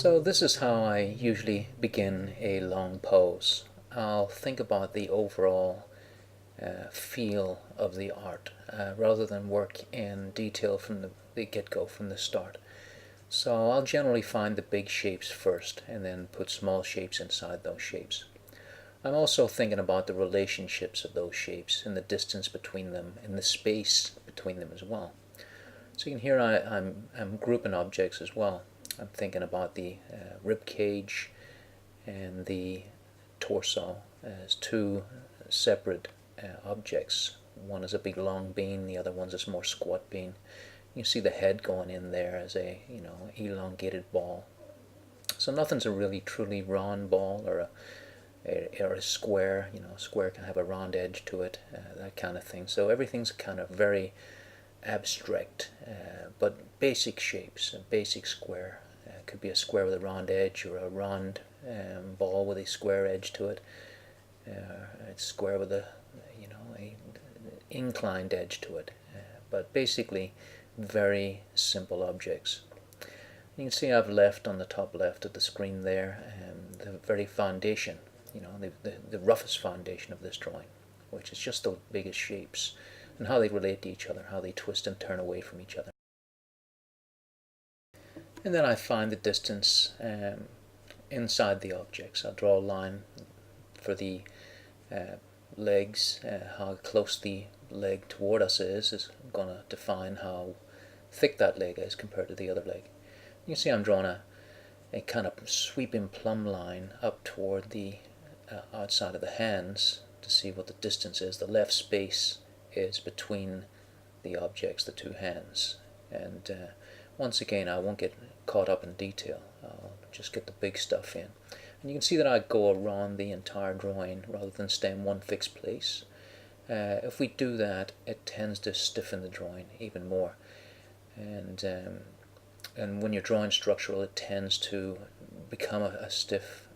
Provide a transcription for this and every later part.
So this is how I usually begin a long pose. I'll think about the overall feel of the art rather than work in detail from the get-go, from the start. So I'll generally find the big shapes first and then put small shapes inside those shapes. I'm also thinking about the relationships of those shapes and the distance between them and the space between them as well. So you can hear I'm grouping objects as well. I'm thinking about the rib cage and the torso as two separate objects. One is a big long bean, the other one's a more squat bean. You see the head going in there as a elongated ball. So nothing's a really truly round ball or a square. A square can have a round edge to it, that kind of thing. So everything's kind of very abstract, but basic shapes. A basic square could be a square with a round edge, or a round ball with a square edge to it. A square with a inclined edge to it. But basically, very simple objects. You can see I've left on the top left of the screen there the very foundation, the roughest foundation of this drawing, which is just the biggest shapes and how they relate to each other, how they twist and turn away from each other. And then I find the distance inside the objects. I'll draw a line for the legs. How close the leg toward us is going to define how thick that leg is compared to the other leg. You can see I'm drawing a kind of sweeping plumb line up toward the outside of the hands to see what the distance is. The left space is between the objects, the two hands. And once again, I won't get caught up in detail. I'll just get the big stuff in. And you can see that I go around the entire drawing rather than stay in one fixed place. If we do that, it tends to stiffen the drawing even more. And when you're drawing structural, it tends to become a stiff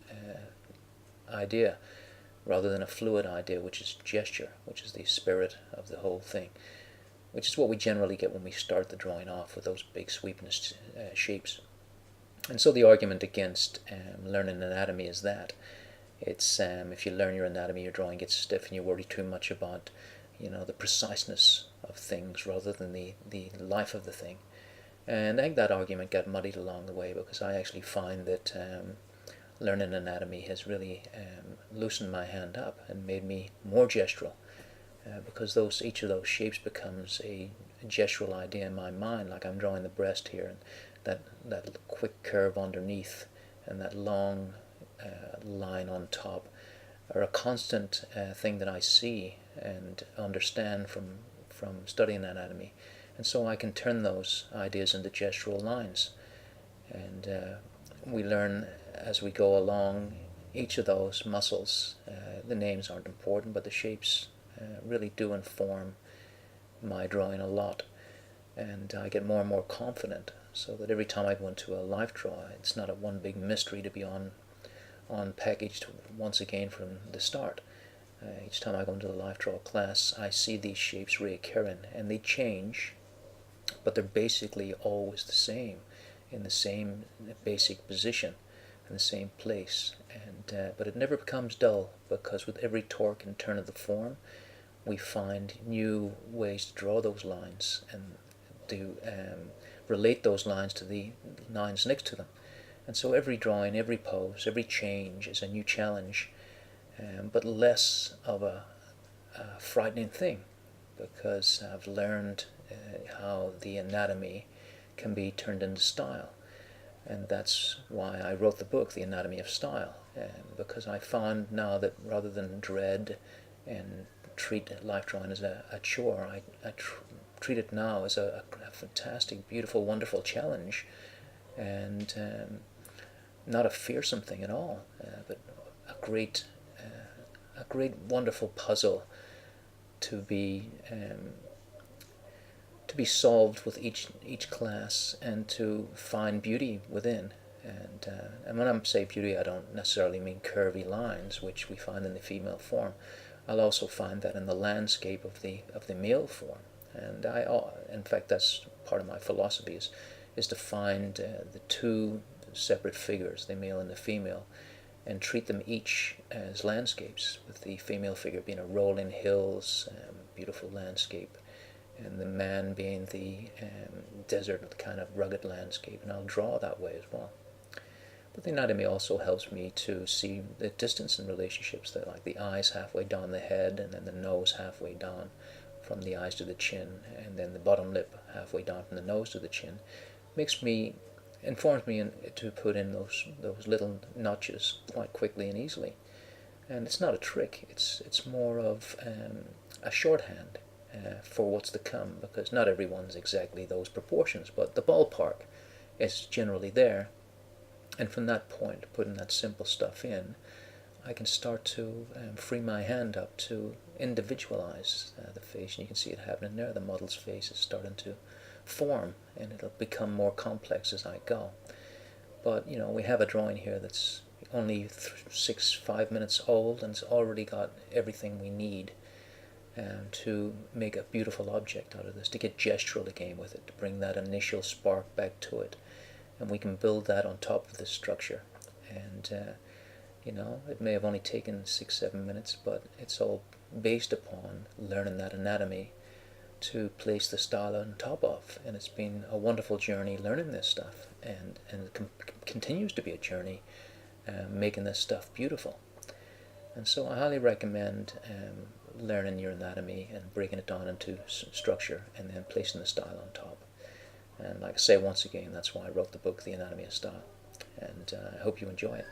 idea rather than a fluid idea, which is gesture, which is the spirit of the whole thing, which is what we generally get when we start the drawing off with those big sweeping shapes. And so the argument against learning anatomy is that it's if you learn your anatomy, your drawing gets stiff and you worry too much about the preciseness of things rather than the life of the thing. And I think that argument got muddied along the way, because I actually find that learning anatomy has really loosened my hand up and made me more gestural, because each of those shapes becomes a gestural idea in my mind. Like I'm drawing the breast here, and that quick curve underneath and that long line on top are a constant thing that I see and understand from studying anatomy. And so I can turn those ideas into gestural lines. And we learn as we go along each of those muscles. The names aren't important, but the shapes really do inform my drawing a lot. And I get more and more confident, so that every time I go into a live draw, it's not a one big mystery to be packaged once again from the start. Each time I go into the live draw class, I see these shapes reoccurring, and they change, but they're basically always the same, in the same basic position, in the same place. And but it never becomes dull, because with every torque and turn of the form, we find new ways to draw those lines and to relate those lines to the lines next to them. And so every drawing, every pose, every change is a new challenge, but less of a frightening thing, because I've learned how the anatomy can be turned into style. And that's why I wrote the book, The Anatomy of Style, because I found now that rather than dread and treat life drawing as a chore, I treat it now as a fantastic, beautiful, wonderful challenge, and not a fearsome thing at all, but a great, wonderful puzzle to be solved with each class, and to find beauty within. And when I say beauty, I don't necessarily mean curvy lines, which we find in the female form. I'll also find that in the landscape of the male form. And in fact, that's part of my philosophy, is to find the two separate figures, the male and the female, and treat them each as landscapes, with the female figure being a rolling hills, beautiful landscape, and the man being the desert kind of rugged landscape, and I'll draw that way as well. But the anatomy also helps me to see the distance in relationships, that like the eyes halfway down the head, and then the nose halfway down from the eyes to the chin, and then the bottom lip halfway down from the nose to the chin, informs me to put in those little notches quite quickly and easily. And it's not a trick, it's more of a shorthand for what's to come, because not everyone's exactly those proportions, but the ballpark is generally there. And from that point, putting that simple stuff in, I can start to free my hand up to individualize the face. And you can see it happening there. The model's face is starting to form, and it'll become more complex as I go. But, we have a drawing here that's only 5 minutes old, and it's already got everything we need to make a beautiful object out of this, to get gestural again with it, to bring that initial spark back to it. And we can build that on top of this structure. And, it may have only taken 6-7 minutes, but it's all based upon learning that anatomy to place the style on top of. And it's been a wonderful journey learning this stuff, and it continues to be a journey making this stuff beautiful. And so I highly recommend learning your anatomy and breaking it down into structure, and then placing the style on top. And like I say once again, that's why I wrote the book, The Anatomy of Style. And I hope you enjoy it.